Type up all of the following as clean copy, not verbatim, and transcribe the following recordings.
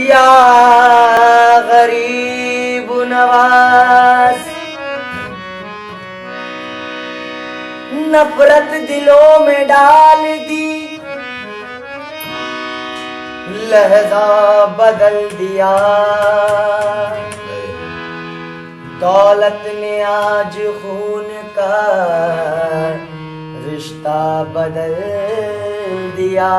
या गरीब नवाज, नफरत दिलों में डाल दी, लहजा बदल दिया। दौलत ने आज खून का रिश्ता बदल दिया।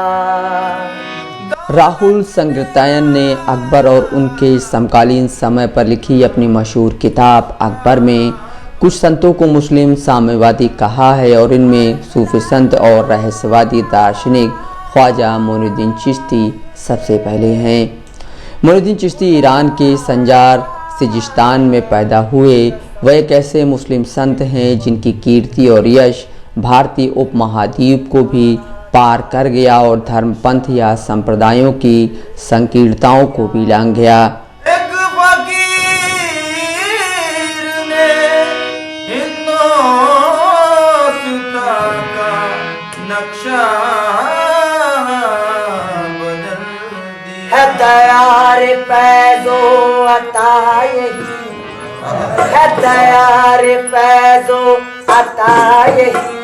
राहुल संग्रतायन ने अकबर और उनके समकालीन समय पर लिखी अपनी मशहूर किताब अकबर में कुछ संतों को मुस्लिम साम्यवादी कहा है और इनमें सूफी संत और रहस्यवादी दार्शनिक ख्वाजा मोइनुद्दीन चिश्ती सबसे पहले हैं। मोइनुद्दीन चिश्ती ईरान के संजार सिजिस्तान में पैदा हुए। वह एक ऐसे मुस्लिम संत हैं जिनकी कीर्ति और यश भारतीय उपमहाद्वीप को भी पार कर गया और धर्मपंथ या संप्रदायों की संकीर्णताओं को भी लांघ गया। एक फकीर ने हिंदुस्तान का नक्शा बदल दिया। है तैयार फैज़ो अता यही, है तैयार फैज़ो अता यही,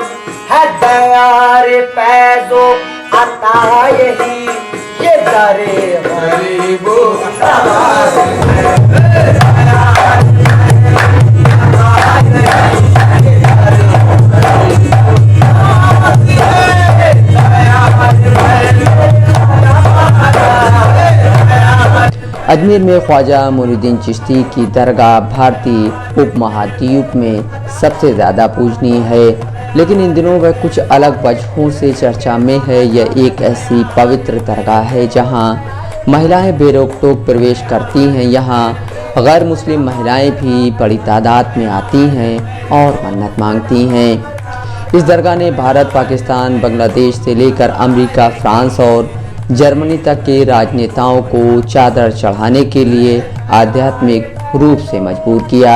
है तैयार फैज़ो अता यही, ये दरे गरीबो नवाज है। अजमेर में ख्वाजा मोइनुद्दीन चिश्ती की दरगाह भारतीय उपमहाद्वीप में सबसे ज़्यादा पूजनीय है, लेकिन इन दिनों वह कुछ अलग वजहों से चर्चा में है। यह एक ऐसी पवित्र दरगाह है जहां महिलाएं बेरोक-टोक प्रवेश करती हैं। यहां गैर मुस्लिम महिलाएं भी बड़ी तादाद में आती हैं और मन्नत मांगती हैं। इस दरगाह ने भारत, पाकिस्तान, बांग्लादेश से लेकर अमेरिका, फ्रांस और जर्मनी तक के राजनेताओं को चादर चढ़ाने के लिए आध्यात्मिक रूप से मजबूर किया।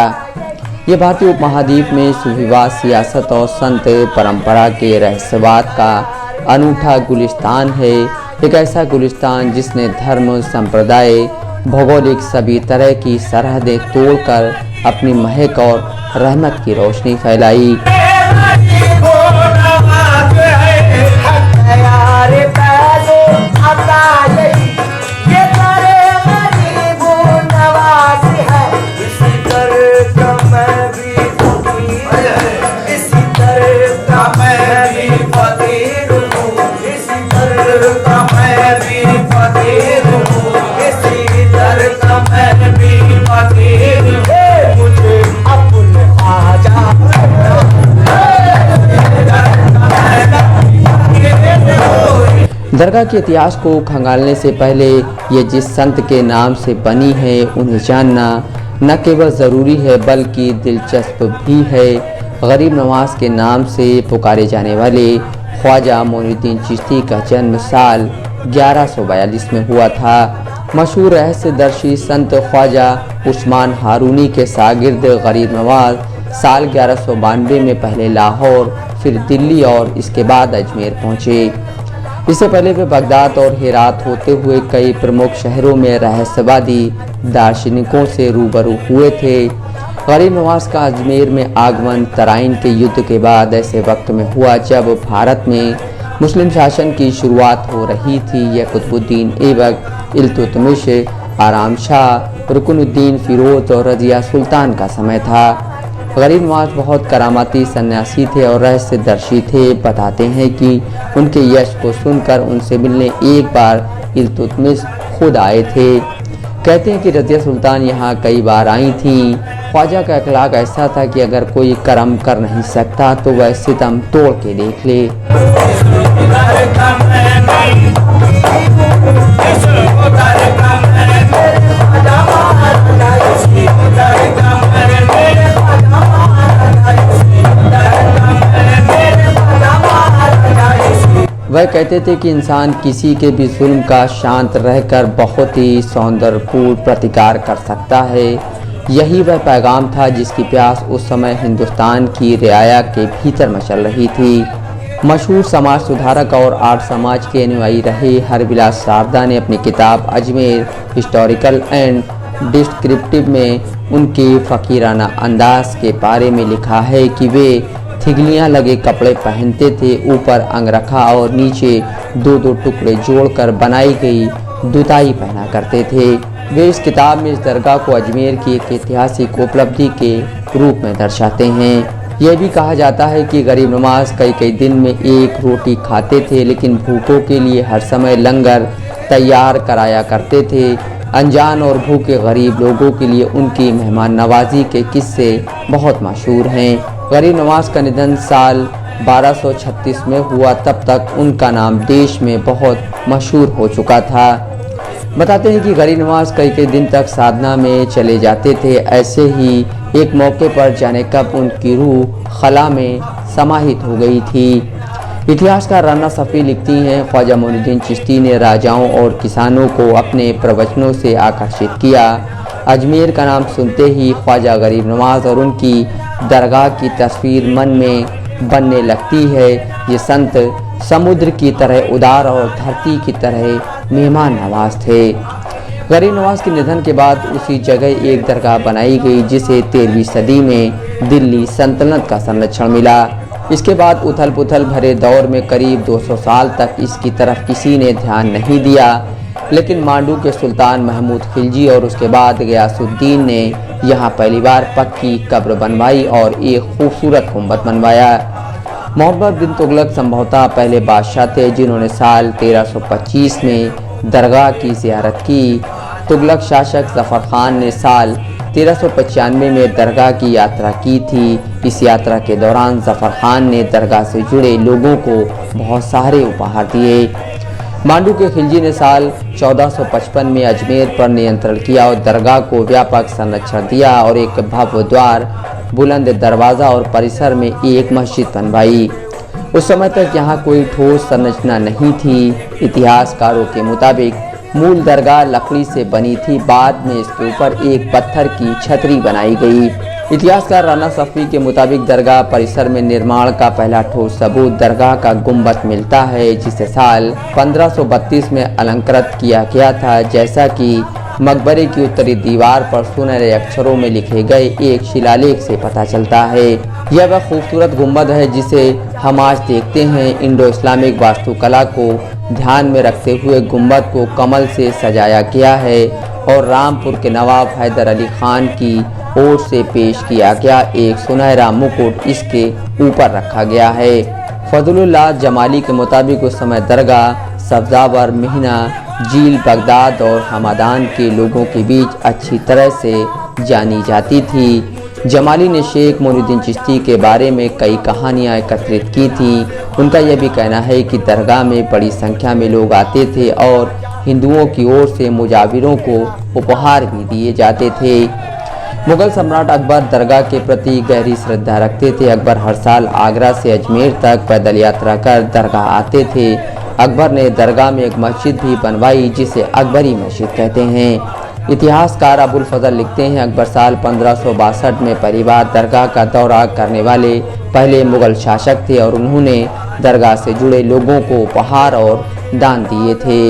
यह भारतीय उपमहाद्वीप में सुफीवाद, सियासत और संत परंपरा के रहस्यवाद का अनूठा गुलिस्तान है। एक ऐसा गुलिस्तान जिसने धर्म, संप्रदाय, भौगोलिक सभी तरह की सरहदें तोड़कर अपनी महक और रहमत की रोशनी फैलाई। दरगाह के इतिहास को खंगालने से पहले ये जिस संत के नाम से बनी है उन्हें जानना न केवल ज़रूरी है बल्कि दिलचस्प भी है। गरीब नवाज के नाम से पुकारे जाने वाले ख्वाजा मोइनुद्दीन चिश्ती का जन्म साल 1142 में हुआ था। मशहूर रहस्यदर्शी संत ख्वाजा उस्मान हारूनी के शागिर्द गरीब नवाज साल 1192 में पहले लाहौर, फिर दिल्ली और इसके बाद अजमेर पहुँचे। इससे पहले वे बगदाद और हेरात होते हुए कई प्रमुख शहरों में रहस्यवादी दार्शनिकों से रूबरू हुए थे। गरीब नवाज का अजमेर में आगमन तराइन के युद्ध के बाद ऐसे वक्त में हुआ जब भारत में मुस्लिम शासन की शुरुआत हो रही थी। यह कुतुबुद्दीन ऐबक, इल्तुतमिश, आराम शाह, रुकनुद्दीन फिरोज और रजिया सुल्तान का समय था। गरीब नवाज बहुत करामाती सन्यासी थे और रहस्यदर्शी थे। बताते हैं कि उनके यश को सुनकर उनसे मिलने एक बार इल्तुतमिश खुद आए थे। कहते हैं कि रजिया सुल्तान यहाँ कई बार आई थीं। ख्वाजा का अखलाक ऐसा था कि अगर कोई करम कर नहीं सकता तो वह सितम तोड़ के देख ले। वह कहते थे कि इंसान किसी के भी जुल्म का शांत रहकर बहुत ही सौंदर्यपूर्ण प्रतिकार कर सकता है। यही वह पैगाम था जिसकी प्यास उस समय हिंदुस्तान की रियाया के भीतर मचल रही थी। मशहूर समाज सुधारक और आर्य समाज के अनुयायी रहे हरविलास शारदा ने अपनी किताब अजमेर हिस्टोरिकल एंड डिस्क्रिप्टिव में उनके फ़कीराना अंदाज के बारे में लिखा है कि वे थिगलियाँ लगे कपड़े पहनते थे, ऊपर अंगरखा और नीचे दो दो टुकड़े जोड़कर बनाई गई दुताई पहना करते थे। वे इस किताब में इस दरगाह को अजमेर की एक ऐतिहासिक उपलब्धि के रूप में दर्शाते हैं। यह भी कहा जाता है कि गरीब नवाज कई दिन में एक रोटी खाते थे, लेकिन भूखों के लिए हर समय लंगर तैयार कराया करते थे। अनजान और भूखे गरीब लोगों के लिए उनकी मेहमान नवाजी के किस्से बहुत मशहूर हैं। गरीब नवाज का निधन साल 1236 में हुआ, तब तक उनका नाम देश में बहुत मशहूर हो चुका था। बताते हैं कि गरीब नवाज कई दिन तक साधना में चले जाते थे। ऐसे ही एक मौके पर जाने कब उनकी रूह खला में समाहित हो गई थी। इतिहासकार राना सफ़ी लिखती हैं, ख्वाजा मोइनुद्दीन चिश्ती ने राजाओं और किसानों को अपने प्रवचनों से आकर्षित किया। अजमेर का नाम सुनते ही ख्वाजा गरीब नवाज और उनकी दरगाह की तस्वीर मन में बनने लगती है। ये संत समुद्र की तरह उदार और धरती की तरह मेहमान नवाज थे। गरीब नवाज के निधन के बाद उसी जगह एक दरगाह बनाई गई, जिसे 13वीं सदी में दिल्ली सल्तनत का संरक्षण मिला। इसके बाद उथल पुथल भरे दौर में करीब 200 साल तक इसकी तरफ किसी ने ध्यान नहीं दिया, लेकिन मांडू के सुल्तान महमूद खिलजी और उसके बाद गयासुद्दीन ने यहाँ पहली बार पक्की कब्र बनवाई और एक खूबसूरत गुंबद बनवाया। मोहम्मद बिन तुगलक संभवतः पहले बादशाह थे जिन्होंने साल 1325 में दरगाह की ज़ियारत की। तुगलक शासक ज़फ़र खान ने साल 1395 में दरगाह की यात्रा की थी। इस यात्रा के दौरान ज़फ़र खान ने दरगाह से जुड़े लोगों को बहुत सारे उपहार दिए। मांडू के खिलजी ने साल 1455 में अजमेर पर नियंत्रण किया और दरगाह को व्यापक संरक्षण दिया और एक भव्य द्वार, बुलंद दरवाज़ा और परिसर में एक मस्जिद बनवाई। उस समय तक यहाँ कोई ठोस संरचना नहीं थी। इतिहासकारों के मुताबिक मूल दरगाह लकड़ी से बनी थी, बाद में इसके ऊपर एक पत्थर की छतरी बनाई गई। इतिहासकार राना सफ़ी के मुताबिक दरगाह परिसर में निर्माण का पहला ठोस सबूत दरगाह का गुंबद मिलता है, जिसे साल 1532 में अलंकृत किया गया था, जैसा कि मकबरे की उत्तरी दीवार पर सुनहरे अक्षरों में लिखे गए एक शिलालेख से पता चलता है। यह वह खूबसूरत गुंबद है जिसे हम आज देखते हैं। इंडो इस्लामिक वास्तुकला को ध्यान में रखते हुए गुंबद को कमल से सजाया गया है और रामपुर के नवाब हैदर अली खान की ओर से पेश किया गया एक सुनहरा मुकुट इसके ऊपर रखा गया है। फजलुल्लाह जमाली के मुताबिक उस समय दरगाह सब्जावर, मिहना, झील, बगदाद और हमादान के लोगों के बीच अच्छी तरह से जानी जाती थी। जमाली ने शेख मोइनुद्दीन चिश्ती के बारे में कई कहानियाँ एकत्रित की थी। उनका यह भी कहना है कि दरगाह में बड़ी संख्या में लोग आते थे और हिंदुओं की ओर से मुजाविरों को उपहार भी दिए जाते थे। मुगल सम्राट अकबर दरगाह के प्रति गहरी श्रद्धा रखते थे। अकबर हर साल आगरा से अजमेर तक पैदल यात्रा कर दरगाह आते थे। अकबर ने दरगाह में एक मस्जिद भी बनवाई जिसे अकबरी मस्जिद कहते हैं। इतिहासकार अबुल फजल लिखते हैं, अकबर साल 1562 में पहली बार दरगाह का दौरा करने वाले पहले मुगल शासक थे और उन्होंने दरगाह से जुड़े लोगों को उपहार और दान दिए थे।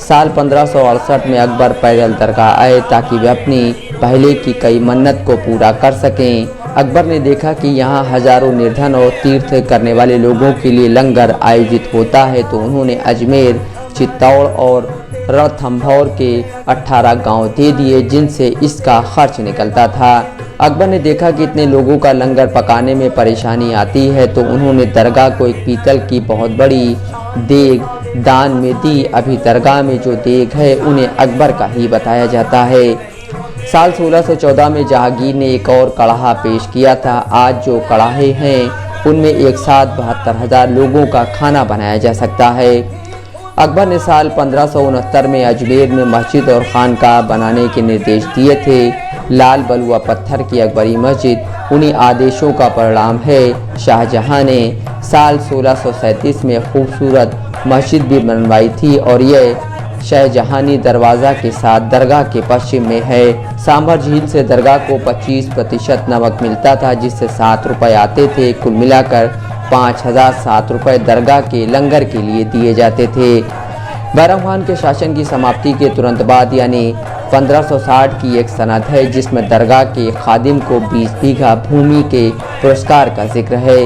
साल 1568 में अकबर पैदल दरगाह आए ताकि वे अपनी पहले की कई मन्नत को पूरा कर सकें। अकबर ने देखा कि यहाँ हजारों निर्धन और तीर्थ करने वाले लोगों के लिए लंगर आयोजित होता है, तो उन्होंने अजमेर, चित्तौड़ और रणथंभौर के 18 गांव दे दिए जिनसे इसका खर्च निकलता था। अकबर ने देखा कि इतने लोगों का लंगर पकाने में परेशानी आती है, तो उन्होंने दरगाह को एक पीतल की बहुत बड़ी देग दान में दी। अभी दरगाह में जो देग है उन्हें अकबर का ही बताया जाता है। साल 1614 में जहांगीर ने एक और कड़ाहा पेश किया था। आज जो कड़ाहे हैं उनमें एक साथ 72,000 लोगों का खाना बनाया जा सकता है। अकबर ने साल 1569 में अजमेर में मस्जिद और खानकाह बनाने के निर्देश दिए थे। लाल बलुआ पत्थर की अकबरी मस्जिद उन्हीं आदेशों का परिणाम है। शाहजहां ने साल 1637 में खूबसूरत मस्जिद भी बनवाई थी और यह शाहजहानी दरवाज़ा के साथ दरगाह के पश्चिम में है। सांभर झील से दरगाह को 25% नमक मिलता था, जिससे 7 रुपये आते थे। कुल मिलाकर 5007 रुपये दरगाह के लंगर के लिए दिए जाते थे। बैरम खान के शासन की समाप्ति के तुरंत बाद यानी 1560 की एक सनद है जिसमें दरगाह के खादिम को 20 बीघा भूमि के पुरस्कार का जिक्र है।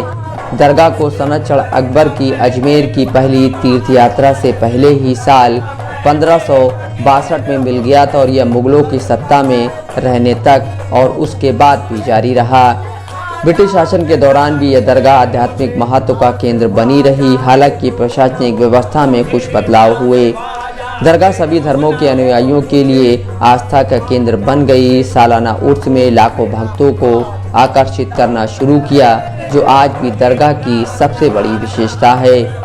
दरगाह को सनदचढ़ अकबर की अजमेर की पहली तीर्थ यात्रा से पहले ही साल 1562 में मिल गया था और यह मुगलों की सत्ता में रहने तक और उसके बाद भी जारी रहा। ब्रिटिश शासन के दौरान भी यह दरगाह आध्यात्मिक महत्व का केंद्र बनी रही। हालांकि प्रशासनिक व्यवस्था में कुछ बदलाव हुए। दरगाह सभी धर्मों के अनुयायियों के लिए आस्था का केंद्र बन गई। सालाना उर्स में लाखों भक्तों को आकर्षित करना शुरू किया, जो आज भी दरगाह की सबसे बड़ी विशेषता है।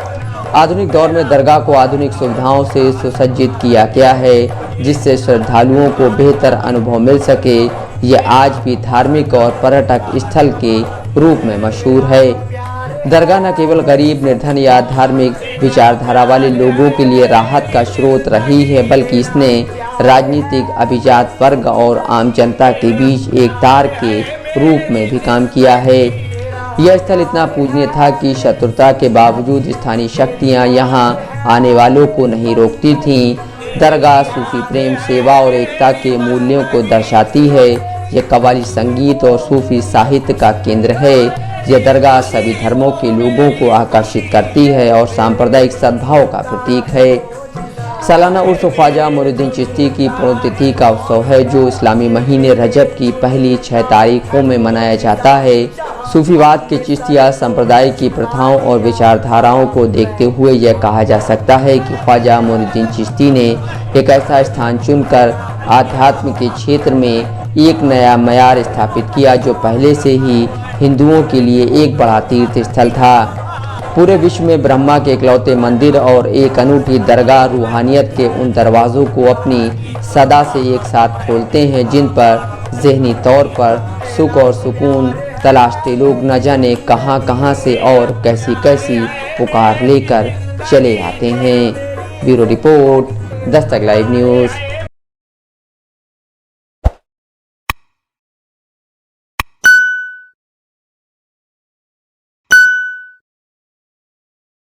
आधुनिक दौर में दरगाह को आधुनिक सुविधाओं से सुसज्जित किया गया है, जिससे श्रद्धालुओं को बेहतर अनुभव मिल सके। यह आज भी धार्मिक और पर्यटक स्थल के रूप में मशहूर है। दरगाह न केवल गरीब, निर्धन या धार्मिक विचारधारा वाले लोगों के लिए राहत का स्रोत रही है, बल्कि इसने राजनीतिक, अभिजात वर्ग और आम जनता के बीच एक तार के रूप में भी काम किया है। यह स्थल इतना पूजनीय था कि शत्रुता के बावजूद स्थानीय शक्तियां यहां आने वालों को नहीं रोकती थीं। दरगाह सूफी प्रेम, सेवा और एकता के मूल्यों को दर्शाती है। यह कव्वाली संगीत और सूफी साहित्य का केंद्र है। यह दरगाह सभी धर्मों के लोगों को आकर्षित करती है और सांप्रदायिक सद्भाव का प्रतीक है। सालाना उर्स ख्वाजा मोइनुद्दीन चिश्ती की पुण्यतिथि का उत्सव है, जो इस्लामी महीने रजब की पहली 6 तारीखों में मनाया जाता है। सूफीवाद के चिश्तिया संप्रदाय की प्रथाओं और विचारधाराओं को देखते हुए यह कहा जा सकता है कि ख्वाजा मोइनुद्दीन चिश्ती ने एक ऐसा स्थान चुनकर आध्यात्म के क्षेत्र में एक नया मयार स्थापित किया, जो पहले से ही हिंदुओं के लिए एक बड़ा तीर्थ स्थल था। पूरे विश्व में ब्रह्मा के इकलौते मंदिर और एक अनूठी दरगाह रूहानियत के उन दरवाज़ों को अपनी सदा से एक साथ खोलते हैं, जिन पर ज़हनी तौर पर सुख और सुकून तलाशते लोग न जाने कहां से और कैसी कैसी पुकार लेकर चले आते हैं। Bureau report, Dastak live news.